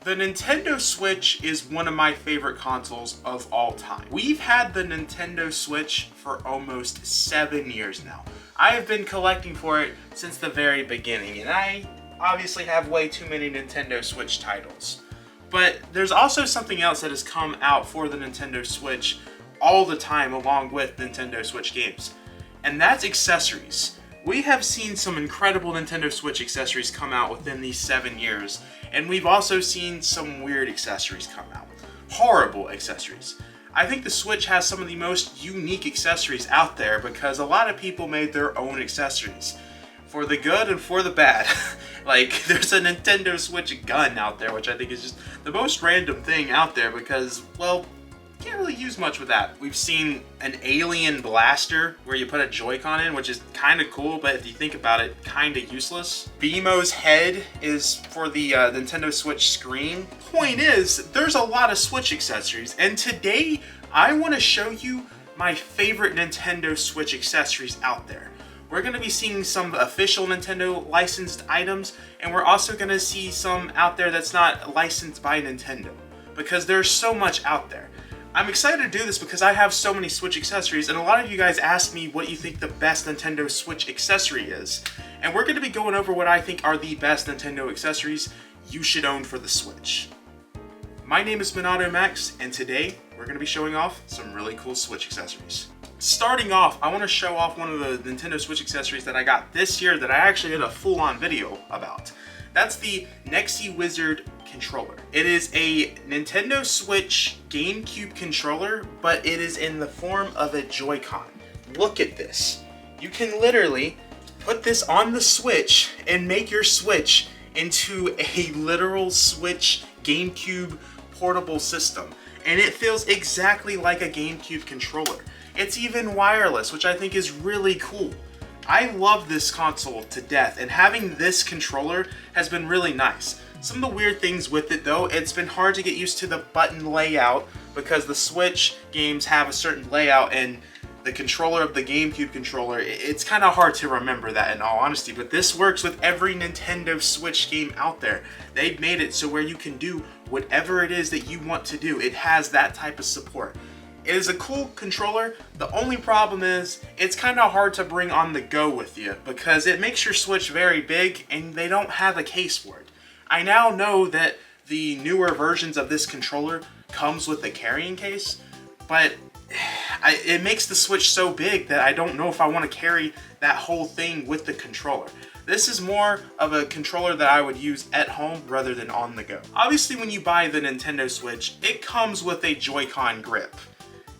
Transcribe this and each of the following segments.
The Nintendo Switch is one of my favorite consoles of all time. We've had the Nintendo Switch for almost 7 years now. I have been collecting for it since the very beginning, and I obviously have way too many Nintendo Switch titles. But there's also something else that has come out for the Nintendo Switch all the time along with Nintendo Switch games, and that's accessories. We have seen some incredible Nintendo Switch accessories come out within these 7 years, and we've also seen some weird accessories come out. Horrible accessories. I think the Switch has some of the most unique accessories out there because a lot of people made their own accessories. For the good and for the bad. Like, there's a Nintendo Switch gun out there, which I think is just the most random thing out there because, well, can't really use much with that. We've seen an alien blaster where you put a Joy-Con in, which is kind of cool, but if you think about it, kind of useless. BMO's head is for the Nintendo Switch screen. Point is, there's a lot of Switch accessories, and today I want to show you my favorite Nintendo Switch accessories out there. We're going to be seeing some official Nintendo licensed items, and we're also going to see some out there that's not licensed by Nintendo, because there's so much out there. I'm excited to do this because I have so many Switch accessories, and a lot of you guys asked me what you think the best Nintendo Switch accessory is. And we're going to be going over what I think are the best Nintendo accessories you should own for the Switch. My name is MONADO Max, and today we're going to be showing off some really cool Switch accessories. Starting off, I want to show off one of the Nintendo Switch accessories that I got this year that I actually did a full-on video about. That's the Nexi Wizard controller. It is a Nintendo Switch GameCube controller, but it is in the form of a Joy-Con. Look at this. You can literally put this on the Switch and make your Switch into a literal Switch GameCube portable system. And it feels exactly like a GameCube controller. It's even wireless, which I think is really cool. I love this console to death, and having this controller has been really nice. Some of the weird things with it though, it's been hard to get used to the button layout because the Switch games have a certain layout, and the controller of the GameCube controller, it's kind of hard to remember that in all honesty, but this works with every Nintendo Switch game out there. They've made it so where you can do whatever it is that you want to do. It has that type of support. It is a cool controller. The only problem is it's kind of hard to bring on the go with you because it makes your Switch very big and they don't have a case for it. I now know that the newer versions of this controller comes with a carrying case, but it makes the Switch so big that I don't know if I want to carry that whole thing with the controller. This is more of a controller that I would use at home rather than on the go. Obviously, when you buy the Nintendo Switch, it comes with a Joy-Con grip.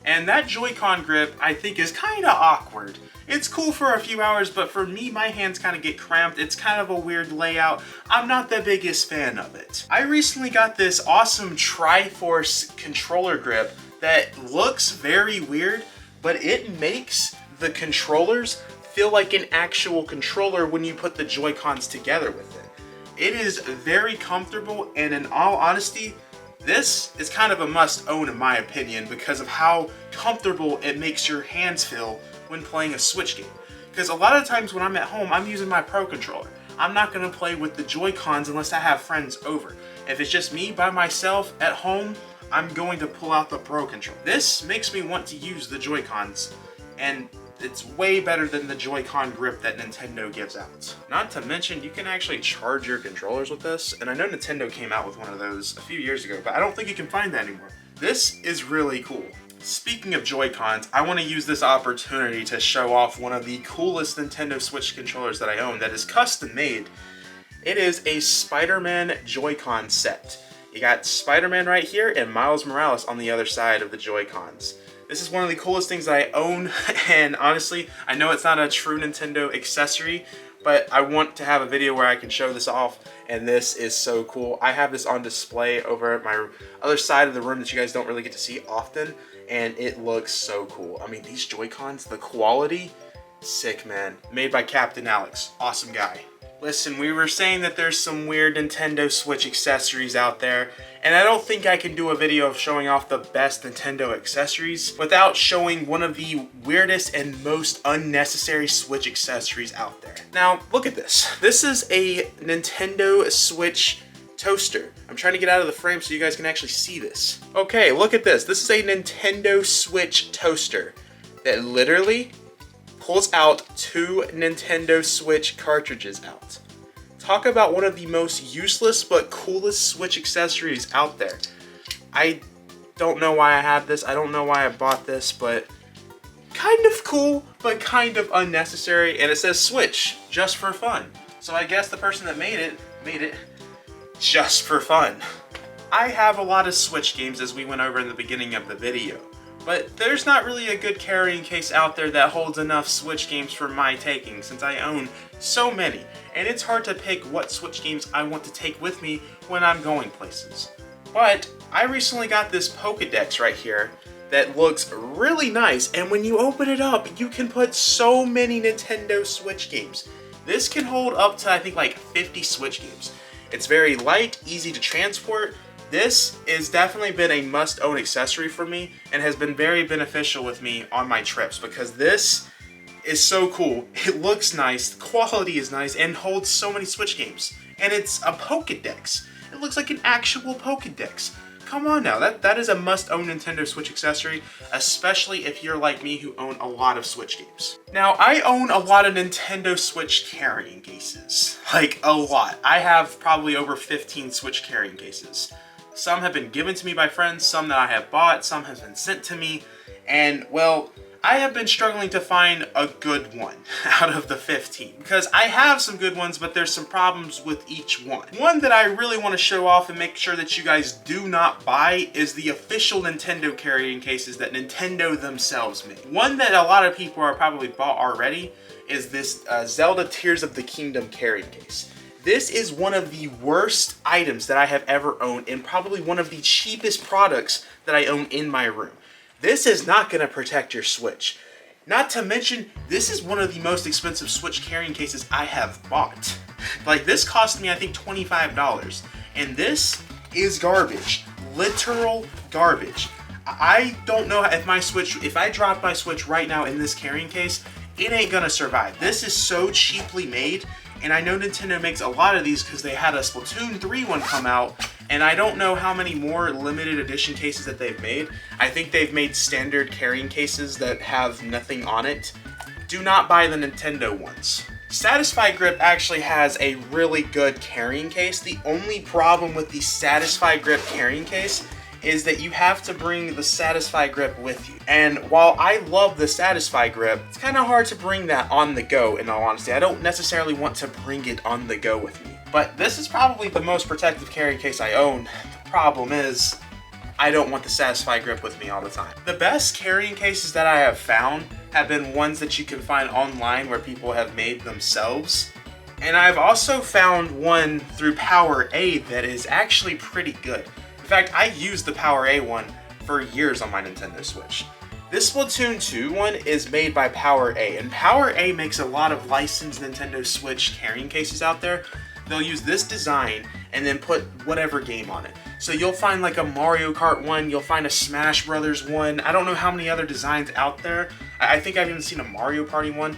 And that Joy-Con grip, I think, is kind of awkward. It's cool for a few hours, but for me, my hands kind of get cramped. It's kind of a weird layout. I'm not the biggest fan of it. I recently got this awesome Triforce Controller grip that looks very weird, but it makes the controllers feel like an actual controller when you put the Joy-Cons together with it. It is very comfortable, and in all honesty, this is kind of a must-own in my opinion because of how comfortable it makes your hands feel when playing a Switch game. Because a lot of times when I'm at home, I'm using my Pro Controller. I'm not going to play with the Joy-Cons unless I have friends over. If it's just me by myself at home, I'm going to pull out the Pro Controller. This makes me want to use the Joy-Cons, and it's way better than the Joy-Con grip that Nintendo gives out. Not to mention, you can actually charge your controllers with this, and I know Nintendo came out with one of those a few years ago, but I don't think you can find that anymore. This is really cool. Speaking of Joy-Cons, I want to use this opportunity to show off one of the coolest Nintendo Switch controllers that I own that is custom made. It is a SpiderMan Joy-Con set. You got Spider-Man right here and Miles Morales on the other side of the Joy-Cons. This is one of the coolest things that I own, and honestly, I know it's not a true Nintendo accessory, but I want to have a video where I can show this off, and this is so cool. I have this on display over at my other side of the room that you guys don't really get to see often, and it looks so cool. I mean, these Joy-Cons, the quality, sick, man. Made by Captain Alex, awesome guy. Listen, we were saying that there's some weird Nintendo Switch accessories out there, and I don't think I can do a video of showing off the best Nintendo accessories without showing one of the weirdest and most unnecessary Switch accessories out there. Now, look at this. This is a Nintendo Switch toaster. I'm trying to get out of the frame so you guys can actually see this. Okay, look at this. This is a Nintendo Switch toaster that literally pulls out 2 Nintendo Switch cartridges out. Talk about one of the most useless but coolest Switch accessories out there. I don't know why I have this. I don't know why I bought this, but kind of cool, but kind of unnecessary. And it says Switch, just for fun. So I guess the person that made it just for fun. I have a lot of Switch games, as we went over in the beginning of the video, but there's not really a good carrying case out there that holds enough Switch games for my taking, since I own so many, and it's hard to pick what Switch games I want to take with me when I'm going places. But I recently got this Pokedex right here that looks really nice, and when you open it up, you can put so many Nintendo Switch games. This can hold up to, I think, like 50 Switch games. It's very light, easy to transport. This has definitely been a must-own accessory for me and has been very beneficial with me on my trips because this is so cool. It looks nice, the quality is nice, and holds so many Switch games. And it's a Pokedex. It looks like an actual Pokedex. Come on now, that is a must-own Nintendo Switch accessory, especially if you're like me who own a lot of Switch games. Now, I own a lot of Nintendo Switch carrying cases. Like, a lot. I have probably over 15 Switch carrying cases. Some have been given to me by friends, some that I have bought, some have been sent to me, and, well, I have been struggling to find a good one out of the 15 because I have some good ones, but there's some problems with each one. One that I really want to show off and make sure that you guys do not buy is the official Nintendo carrying cases that Nintendo themselves make. One that a lot of people are probably bought already is this Zelda Tears of the Kingdom carrying case. This is one of the worst items that I have ever owned and probably one of the cheapest products that I own in my room. This is not going to protect your Switch. Not to mention, this is one of the most expensive Switch carrying cases I have bought. Like, this cost me, I think, $25. And this is garbage. Literal garbage. I don't know if my Switch, if I drop my Switch right now in this carrying case, it ain't gonna survive. This is so cheaply made, and I know Nintendo makes a lot of these because they had a Splatoon 3 one come out, and I don't know how many more limited edition cases that they've made. I think they've made standard carrying cases that have nothing on it. Do not buy the Nintendo ones. Satisfy Grip actually has a really good carrying case. The only problem with the Satisfy Grip carrying case is that you have to bring the Satisfy Grip with you. And while I love the Satisfy Grip, it's kind of hard to bring that on the go, in all honesty. I don't necessarily want to bring it on the go with me. But this is probably the most protective carrying case I own. The problem is, I don't want the Satisfy Grip with me all the time. The best carrying cases that I have found have been ones that you can find online where people have made themselves. And I've also found one through PowerA that is actually pretty good. In fact, I used the PowerA one for years on my Nintendo Switch. This Splatoon 2 one is made by PowerA, and PowerA makes a lot of licensed Nintendo Switch carrying cases out there. They'll use this design and then put whatever game on it. So you'll find like a Mario Kart one, you'll find a Smash Brothers one. I don't know how many other designs out there. I think I've even seen a Mario Party one.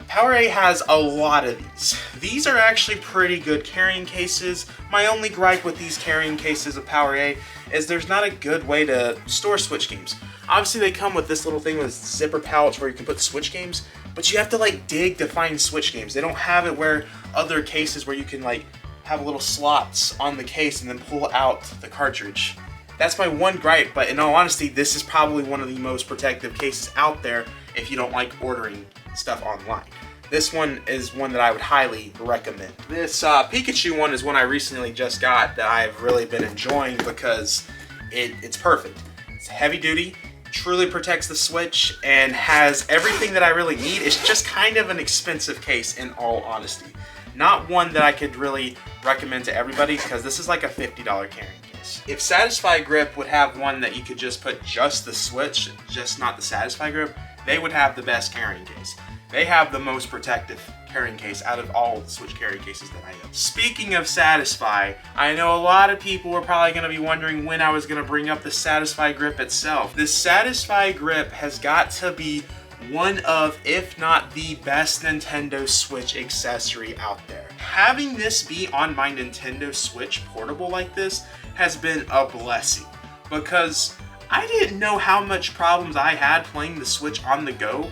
PowerA has a lot of these. These are actually pretty good carrying cases. My only gripe with these carrying cases of PowerA is there's not a good way to store Switch games. Obviously they come with this little thing with zipper pouch where you can put Switch games, but you have to like dig to find Switch games. They don't have it where other cases where you can like have little slots on the case and then pull out the cartridge. That's my one gripe, but in all honesty, this is probably one of the most protective cases out there if you don't like ordering stuff online. This one is one that I would highly recommend. This Pikachu one is one I recently just got that I've really been enjoying because it's perfect. It's heavy duty, truly protects the Switch, and has everything that I really need. It's just kind of an expensive case in all honesty. Not one that I could really recommend to everybody because this is like a $50 carrying case. If Satisfy Grip would have one that you could just put just the Switch, just not the Satisfy Grip, they would have the best carrying case. They have the most protective carrying case out of all the Switch carrying cases that I own. Speaking of Satisfy, I know a lot of people were probably going to be wondering when I was going to bring up the Satisfy Grip itself. The Satisfy Grip has got to be one of, if not the best Nintendo Switch accessory out there. Having this be on my Nintendo Switch portable like this has been a blessing, because I didn't know how much problems I had playing the Switch on the go,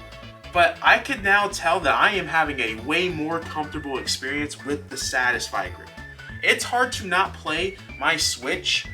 but I could now tell that I am having a way more comfortable experience with the Satisfy grip. It's hard to not play my Switch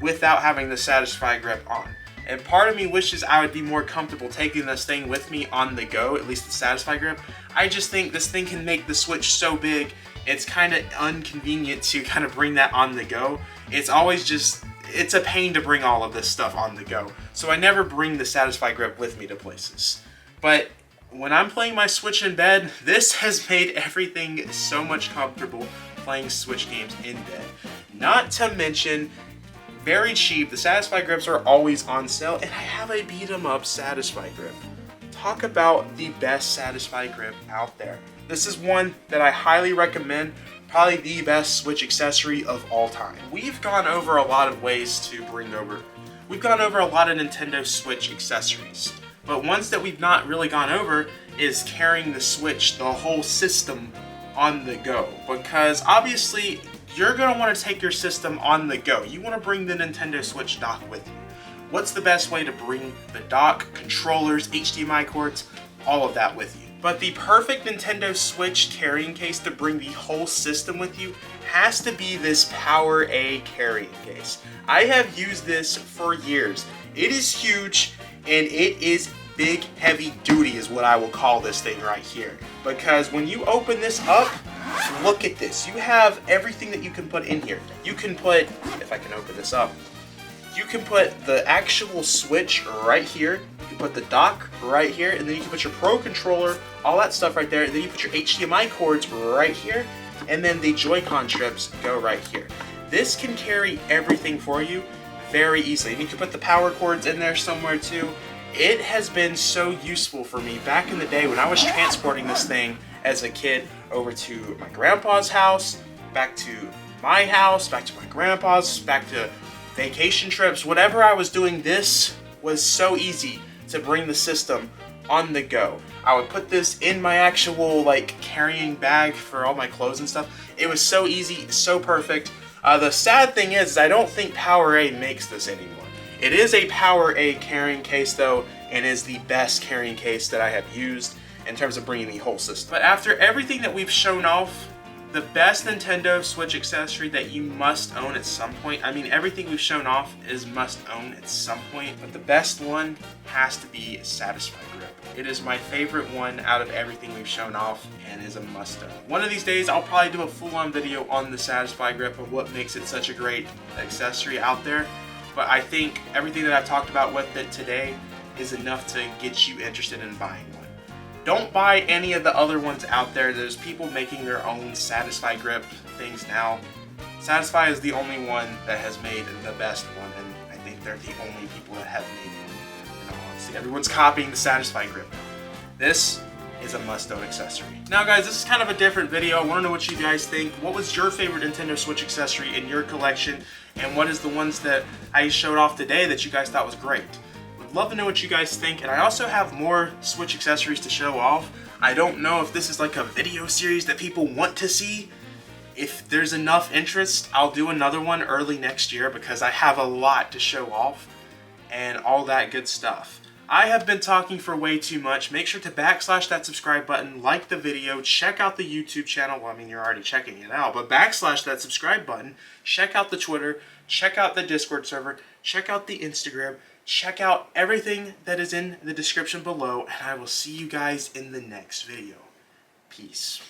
without having the Satisfy grip on. And part of me wishes I would be more comfortable taking this thing with me on the go, at least the Satisfy grip. I just think this thing can make the Switch so big, it's kind of inconvenient to kind of bring that on the go. It's always just, it's a pain to bring all of this stuff on the go. So I never bring the Satisfy grip with me to places. But when I'm playing my Switch in bed, this has made everything so much comfortable playing Switch games in bed. Not to mention, very cheap. The Satisfy grips are always on sale, and I have a beat 'em up Satisfy grip. Talk about the best Satisfy grip out there. This is one that I highly recommend, probably the best Switch accessory of all time. We've gone over a lot of ways to we've gone over a lot of Nintendo Switch accessories, but ones that we've not really gone over is carrying the Switch, the whole system, on the go, because obviously you're going to want to take your system on the go. You want to bring the Nintendo Switch dock with you. What's the best way to bring the dock, controllers, HDMI cords, all of that with you? But the perfect Nintendo Switch carrying case to bring the whole system with you has to be this PowerA carrying case. I have used this for years. It is huge, and it is big, heavy duty is what I will call this thing right here. Because when you open this up, look at this. You have everything that you can put in here. You can put, if I can open this up, you can put the actual Switch right here. You can put the dock right here, and then you can put your Pro Controller, all that stuff right there. And then you put your HDMI cords right here, and then the Joy-Con strips go right here. This can carry everything for you very easily. And you can put the power cords in there somewhere too. It has been so useful for me back in the day when I was transporting this thing as a kid over to my grandpa's house, back to my house, back to my grandpa's, back to vacation trips, whatever I was doing. This was so easy to bring the system on the go. I would put this in my actual carrying bag for all my clothes and stuff. It was so easy, so perfect. The sad thing is I don't think PowerA makes this anymore. It is a PowerA carrying case though, and is the best carrying case that I have used in terms of bringing the whole system. But after everything that we've shown off, the best Nintendo Switch accessory that you must own at some point, I mean everything we've shown off is must own at some point, but the best one has to be Satisfy grip. It is my favorite one out of everything we've shown off and is a must own. One of these days I'll probably do a full-on video on the Satisfy grip of what makes it such a great accessory out there. But I think everything that I've talked about with it today is enough to get you interested in buying one. Don't buy any of the other ones out there. There's people making their own Satisfy grip things now. Satisfy is the only one that has made the best one, and I think they're the only people that have made one. In all honesty, everyone's copying the Satisfy grip. This is a must-own accessory. Now guys, this is kind of a different video. I want to know what you guys think. What was your favorite Nintendo Switch accessory in your collection? And what is the ones that I showed off today that you guys thought was great? Would love to know what you guys think. And I also have more Switch accessories to show off. I don't know if this is like a video series that people want to see. If there's enough interest, I'll do another one early next year because I have a lot to show off and all that good stuff. I have been talking for way too much. Make sure to backslash that subscribe button, like the video, check out the YouTube channel. Well, I mean, you're already checking it out, but backslash that subscribe button, check out the Twitter, check out the Discord server, check out the Instagram, check out everything that is in the description below, and I will see you guys in the next video. Peace.